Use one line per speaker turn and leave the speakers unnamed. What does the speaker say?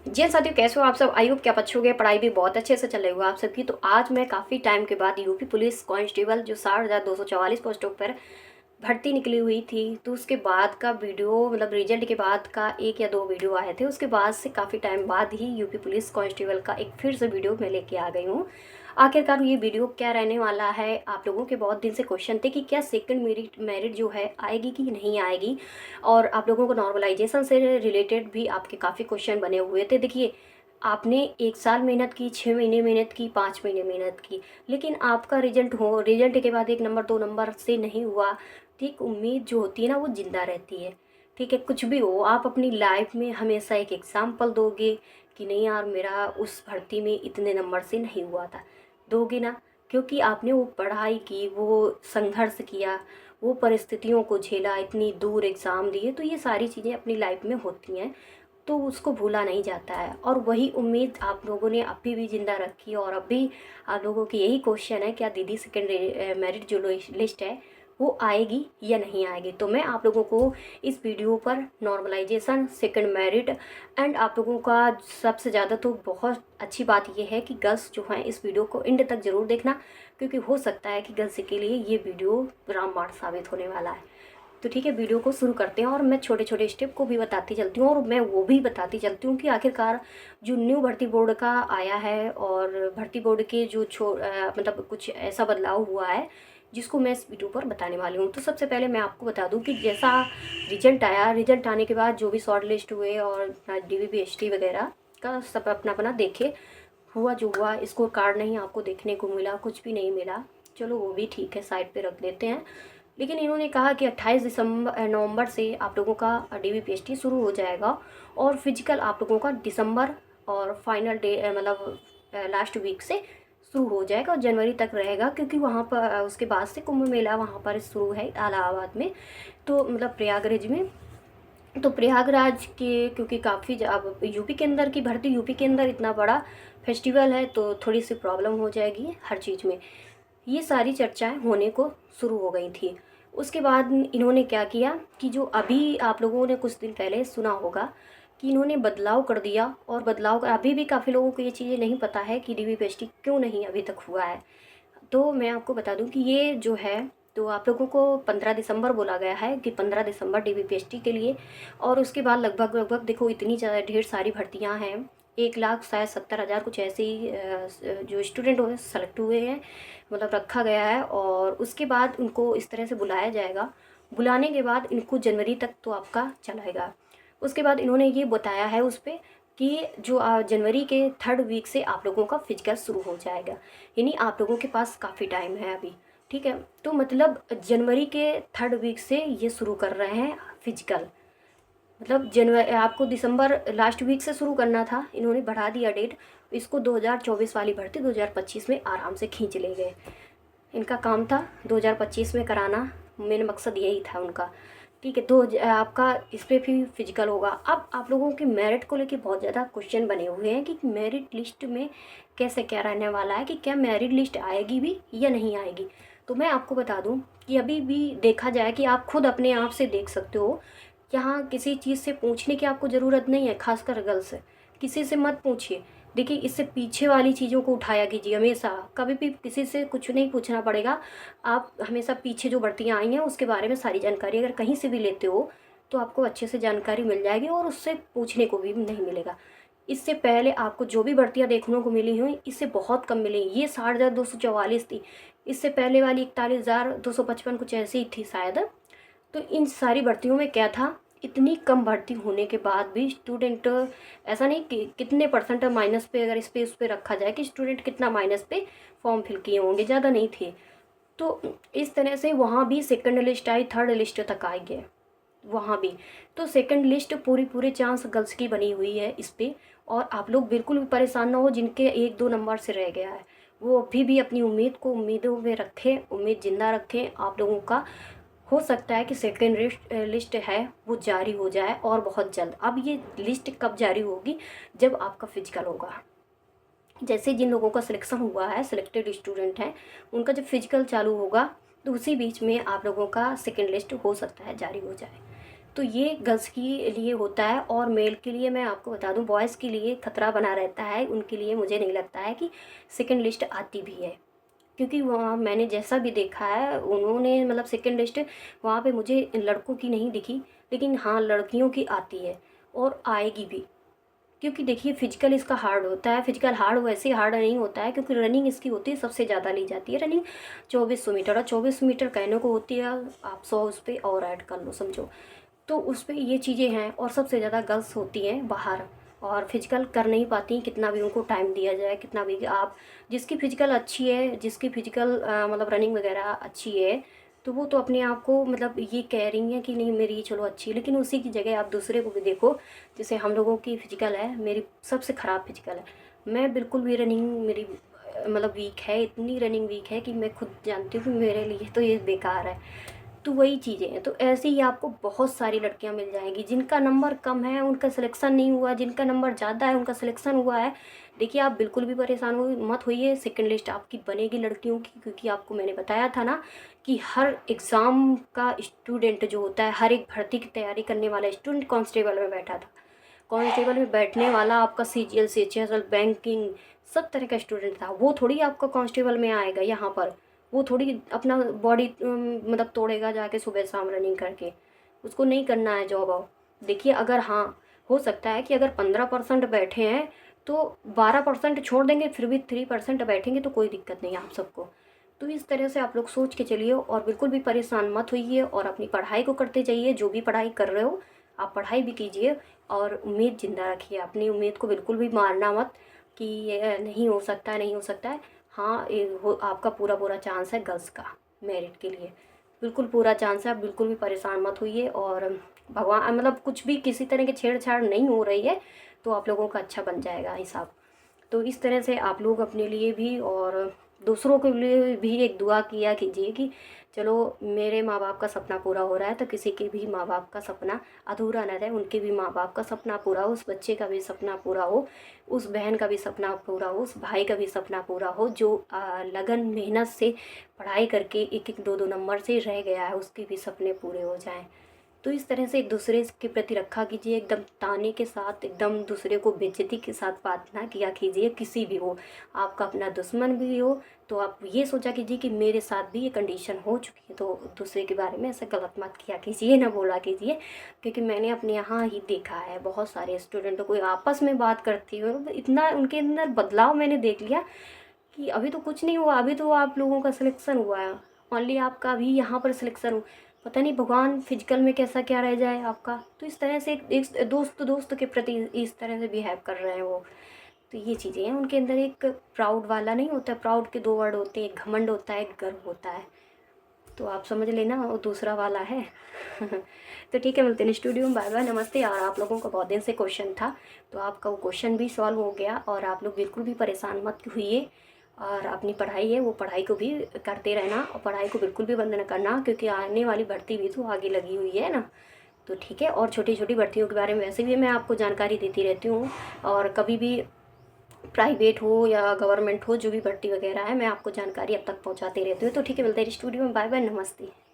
जी साथियों, कैसे हो आप सब? आई होप कि आप अच्छे हो गए। पढ़ाई भी बहुत अच्छे से चल रही हो आप सबकी। तो आज मैं काफ़ी टाइम के बाद यूपी पुलिस कांस्टेबल जो 60,244 पोस्टों पर भर्ती निकली हुई थी, तो उसके बाद का वीडियो, मतलब रिजल्ट के बाद का 1 या 2 वीडियो आए थे। उसके बाद से काफ़ी टाइम बाद ही यूपी पुलिस कांस्टेबल का एक फिर से वीडियो मैं लेके आ गई हूँ। आखिरकार ये वीडियो क्या रहने वाला है? आप लोगों के बहुत दिन से क्वेश्चन थे कि क्या सेकंड मेरिट मेरिट जो है आएगी कि नहीं आएगी, और आप लोगों को नॉर्मलाइजेशन से रिलेटेड भी आपके काफ़ी क्वेश्चन बने हुए थे। देखिए, आपने 1 साल मेहनत की, 6 महीने मेहनत की, 5 महीने मेहनत की, लेकिन आपका रिजल्ट के बाद 1 नंबर 2 नंबर से नहीं हुआ। ठीक, उम्मीद जो होती है ना वो ज़िंदा रहती है। ठीक है, कुछ भी हो, आप अपनी लाइफ में हमेशा एक एग्ज़ाम्पल दोगे कि नहीं यार, मेरा उस भर्ती में इतने नंबर से नहीं हुआ था। दोगे ना? क्योंकि आपने वो पढ़ाई की, वो संघर्ष किया, वो परिस्थितियों को झेला, इतनी दूर एग्ज़ाम दिए, तो ये सारी चीज़ें अपनी लाइफ में होती हैं। तो उसको भूला नहीं जाता है, और वही उम्मीद आप लोगों ने अभी भी ज़िंदा रखी है। और अभी आप लोगों की यही क्वेश्चन है, क्या दीदी सेकेंड मेरिट जो लिस्ट है वो आएगी या नहीं आएगी? तो मैं आप लोगों को इस वीडियो पर नॉर्मलाइजेशन, सेकंड मेरिट एंड आप लोगों का सबसे ज़्यादा तो बहुत अच्छी बात यह है कि गर्ल्स जो हैं इस वीडियो को एंड तक ज़रूर देखना, क्योंकि हो सकता है कि गर्ल्स के लिए ये वीडियो रामबाण साबित होने वाला है। तो ठीक है, वीडियो को शुरू करते हैं। और मैं छोटे छोटे स्टेप को भी बताती चलती हूँ, और मैं वो भी बताती चलती हूँ कि आखिरकार जो न्यू भर्ती बोर्ड का आया है, और भर्ती बोर्ड के जो मतलब कुछ ऐसा बदलाव हुआ है जिसको मैं इस वीडियो पर बताने वाली हूँ। तो सबसे पहले मैं आपको बता दूँ कि जैसा रिजल्ट आया, रिजल्ट आने के बाद जो भी शॉर्ट लिस्ट हुए और DVPST वगैरह का सब अपना अपना देखे, हुआ जो हुआ। स्कोर कार्ड नहीं आपको देखने को मिला, कुछ भी नहीं मिला, चलो वो भी ठीक है, साइड पे रख देते हैं। लेकिन इन्होंने कहा कि 28 नवंबर से आप लोगों का DVPST शुरू हो जाएगा, और फिजिकल आप लोगों का दिसंबर और फाइनल डे मतलब लास्ट वीक से शुरू हो जाएगा, और जनवरी तक रहेगा, क्योंकि वहाँ पर उसके बाद से कुंभ मेला वहाँ पर शुरू है इलाहाबाद में, तो मतलब प्रयागराज में। तो प्रयागराज के, क्योंकि काफ़ी अब यूपी के अंदर की भर्ती, यूपी के अंदर इतना बड़ा फेस्टिवल है, तो थोड़ी सी प्रॉब्लम हो जाएगी हर चीज़ में। ये सारी चर्चाएं होने को शुरू हो गई थी। उसके बाद इन्होंने क्या किया कि जो अभी आप लोगों ने कुछ दिन पहले सुना होगा कि इन्होंने बदलाव कर दिया, और बदलाव अभी भी काफ़ी लोगों को ये चीज़ें नहीं पता है कि DVPST क्यों नहीं अभी तक हुआ है। तो मैं आपको बता दूं कि ये जो है, तो आप लोगों को 15 दिसंबर बोला गया है कि 15 दिसंबर DVPST के लिए। और उसके बाद लगभग लगभग देखो, इतनी ज़्यादा ढेर सारी भर्तियां हैं, 1 लाख शायद 70,000 कुछ ऐसे ही जो स्टूडेंट हुए सेलेक्ट हुए हैं, मतलब रखा गया है। और उसके बाद उनको इस तरह से बुलाया जाएगा। बुलाने के बाद इनको जनवरी तक तो आपका चलाएगा। उसके बाद इन्होंने ये बताया है उस पर कि जो जनवरी के 3rd वीक से आप लोगों का फिजिकल शुरू हो जाएगा, यानी आप लोगों के पास काफ़ी टाइम है अभी। ठीक है, तो मतलब जनवरी के 3rd वीक से ये शुरू कर रहे हैं फिजिकल। मतलब जनवरी, आपको दिसंबर लास्ट वीक से शुरू करना था, इन्होंने बढ़ा दिया डेट। इसको 2024 वाली भर्ती 2025 में आराम से खींच ले गए। इनका काम था 2025 में कराना, मेन मकसद यही था उनका। ठीक है, तो आपका इस पर भी फिजिकल होगा। अब आप लोगों के मेरिट को लेके बहुत ज़्यादा क्वेश्चन बने हुए हैं कि मेरिट लिस्ट में कैसे क्या रहने वाला है, कि क्या मेरिट लिस्ट आएगी भी या नहीं आएगी। तो मैं आपको बता दूं कि अभी भी देखा जाए कि आप खुद अपने आप से देख सकते हो, यहाँ किसी चीज़ से पूछने की आपको ज़रूरत नहीं है, खासकर गर्ल्स से किसी से मत पूछिए। देखिए, इससे पीछे वाली चीज़ों को उठाया कीजिए हमेशा, कभी भी किसी से कुछ नहीं पूछना पड़ेगा। आप हमेशा पीछे जो भर्तियाँ आई हैं उसके बारे में सारी जानकारी अगर कहीं से भी लेते हो, तो आपको अच्छे से जानकारी मिल जाएगी, और उससे पूछने को भी नहीं मिलेगा। इससे पहले आपको जो भी भर्तियाँ देखने को मिली हुई, इससे बहुत कम मिली। ये 60,244 थी, इससे पहले वाली 41,255 कुछ ऐसी ही थी शायद। तो इन सारी भर्तियों में क्या था, इतनी कम भर्ती होने के बाद भी स्टूडेंट, ऐसा नहीं कि कितने परसेंट माइनस पे, अगर इस पे उस पे रखा जाए कि स्टूडेंट कितना माइनस पे फॉर्म फिल किए होंगे, ज़्यादा नहीं थे। तो इस तरह से वहाँ भी सेकंड लिस्ट आई, थर्ड लिस्ट तक आई है वहाँ भी। तो सेकंड लिस्ट पूरे चांस गर्ल्स की बनी हुई है इस पे। और आप लोग बिल्कुल भी परेशान ना हो जिनके 1-2 नंबर से रह गया है, वो अभी भी अपनी उम्मीदों में रखें, उम्मीद जिंदा रखें। आप लोगों का हो सकता है कि सेकेंड लिस्ट है वो जारी हो जाए, और बहुत जल्द। अब ये लिस्ट कब जारी होगी? जब आपका फिजिकल होगा। जैसे जिन लोगों का सिलेक्शन हुआ है, सिलेक्टेड स्टूडेंट हैं, उनका जब फिजिकल चालू होगा, तो उसी बीच में आप लोगों का सेकेंड लिस्ट हो सकता है जारी हो जाए। तो ये गर्ल्स के लिए होता है, और मेल के लिए मैं आपको बता दूं, बॉयज़ के लिए खतरा बना रहता है। उनके लिए मुझे नहीं लगता है कि सेकंड लिस्ट आती भी है, क्योंकि वहाँ मैंने जैसा भी देखा है उन्होंने मतलब सेकंड लिस्ट वहाँ पे मुझे लड़कों की नहीं दिखी, लेकिन हाँ लड़कियों की आती है और आएगी भी। क्योंकि देखिए फिजिकल इसका हार्ड होता है, फिजिकल हार्ड वैसे हार्ड नहीं होता है क्योंकि रनिंग इसकी होती है सबसे ज़्यादा ली जाती है रनिंग 2400 मीटर, और 2400 मीटर कहने को होती है आप 100 उस पर और ऐड कर लो समझो, तो उस पर ये चीज़ें हैं। और सबसे ज़्यादा गर्ल्स होती हैं बाहर और फिजिकल कर नहीं पाती, कितना भी उनको टाइम दिया जाए, कितना भी आप जिसकी फिजिकल अच्छी है, जिसकी फिजिकल मतलब रनिंग वगैरह अच्छी है, तो वो तो अपने आप को मतलब ये कह रही हैं कि नहीं मेरी चलो अच्छी है, लेकिन उसी की जगह आप दूसरे को भी देखो। जैसे हम लोगों की फिजिकल है, मेरी सबसे ख़राब फिजिकल है, मैं बिल्कुल भी रनिंग मेरी मतलब वीक है, इतनी रनिंग वीक है कि मैं खुद जानती हूँ कि मेरे लिए तो ये बेकार है। तो वही चीज़ें हैं, तो ऐसे ही आपको बहुत सारी लड़कियां मिल जाएंगी जिनका नंबर कम है, उनका सिलेक्शन नहीं हुआ, जिनका नंबर ज़्यादा है उनका सिलेक्शन हुआ है। देखिए आप बिल्कुल भी परेशान हो मत होइए, सेकंड लिस्ट आपकी बनेगी लड़कियों की, क्योंकि आपको मैंने बताया था ना कि हर एग्ज़ाम का स्टूडेंट जो होता है, हर एक भर्ती की तैयारी करने वाला स्टूडेंट कांस्टेबल में बैठा था, कांस्टेबल में बैठने वाला आपका सीजीएल सीएचएसएल बैंकिंग सब तरह का स्टूडेंट था, वो थोड़ी आपका कांस्टेबल में आएगा यहाँ पर। वो थोड़ी अपना बॉडी मतलब तोड़ेगा जाके सुबह शाम रनिंग करके, उसको नहीं करना है जॉब अब। देखिए अगर हाँ हो सकता है कि अगर 15% बैठे हैं तो 12% छोड़ देंगे, फिर भी 3% बैठेंगे तो कोई दिक्कत नहीं है आप सबको। तो इस तरह से आप लोग सोच के चलिए और बिल्कुल भी परेशान मत होइए और अपनी पढ़ाई को करते जाइए। जो भी पढ़ाई कर रहे हो आप पढ़ाई भी कीजिए और उम्मीद ज़िंदा रखिए, अपनी उम्मीद को बिल्कुल भी मारना मत कि ये नहीं हो सकता है, नहीं हो सकता है। हाँ आपका पूरा पूरा चांस है गर्ल्स का मेरिट के लिए, बिल्कुल पूरा चांस है, आप बिल्कुल भी परेशान मत होइए। और भगवान मतलब कुछ भी किसी तरह की छेड़छाड़ नहीं हो रही है तो आप लोगों का अच्छा बन जाएगा हिसाब। तो इस तरह से आप लोग अपने लिए भी और दूसरों के लिए भी एक दुआ किया कीजिए कि चलो मेरे माँ बाप का सपना पूरा हो रहा है तो किसी के भी माँ बाप का सपना अधूरा न रहे, उनके भी माँ बाप का सपना पूरा हो, उस बच्चे का भी सपना पूरा हो, उस बहन का भी सपना पूरा हो, उस भाई का भी सपना पूरा हो जो लगन मेहनत से पढ़ाई करके एक एक दो दो नंबर से रह गया है, उसके भी सपने पूरे हो जाएं। तो इस तरह से एक दूसरे के प्रति रखा कीजिए, एकदम ताने के साथ, एकदम दूसरे को बेइज्जती के साथ बात ना किया कीजिए। किसी भी हो, आपका अपना दुश्मन भी हो तो आप ये सोचा कीजिए कि मेरे साथ भी ये कंडीशन हो चुकी है, तो दूसरे के बारे में ऐसा गलत मत किया कीजिए, ना बोला कीजिए। क्योंकि मैंने अपने यहाँ ही देखा है बहुत सारे स्टूडेंटों को आपस में बात करती हुए इतना उनके अंदर बदलाव मैंने देख लिया कि अभी तो कुछ नहीं हुआ, अभी तो आप लोगों का सिलेक्शन हुआ है, ओनली आपका अभी यहाँ पर सिलेक्शन हो, पता नहीं भगवान फिजिकल में कैसा क्या रह जाए आपका। तो इस तरह से एक दोस्त दोस्त के प्रति इस तरह से बिहेव कर रहे हैं वो। तो ये चीज़ें हैं उनके अंदर, एक प्राउड वाला नहीं होता, प्राउड के दो वर्ड होते हैं, एक घमंड होता है, एक गर्व होता है। तो आप समझ लेना वो दूसरा वाला है। तो ठीक है, मिलते हैं स्टूडियो में, बाय बाय, नमस्ते। और आप लोगों का बहुत दिन से क्वेश्चन था तो आपका वो क्वेश्चन भी सॉल्व हो गया और आप लोग बिल्कुल भी परेशान मत हुइए। और अपनी पढ़ाई है वो पढ़ाई को भी करते रहना और पढ़ाई को बिल्कुल भी बंद न करना, क्योंकि आने वाली भर्ती भी तो आगे लगी हुई है ना। तो ठीक है, और छोटी छोटी भर्तियों के बारे में वैसे भी मैं आपको जानकारी देती रहती हूँ, और कभी भी प्राइवेट हो या गवर्नमेंट हो जो भी भर्ती वगैरह है मैं आपको जानकारी अब तक पहुँचाती रहती हूँ। तो ठीक है, मिलते हैं स्टूडियो में, बाय बाय, नमस्ते।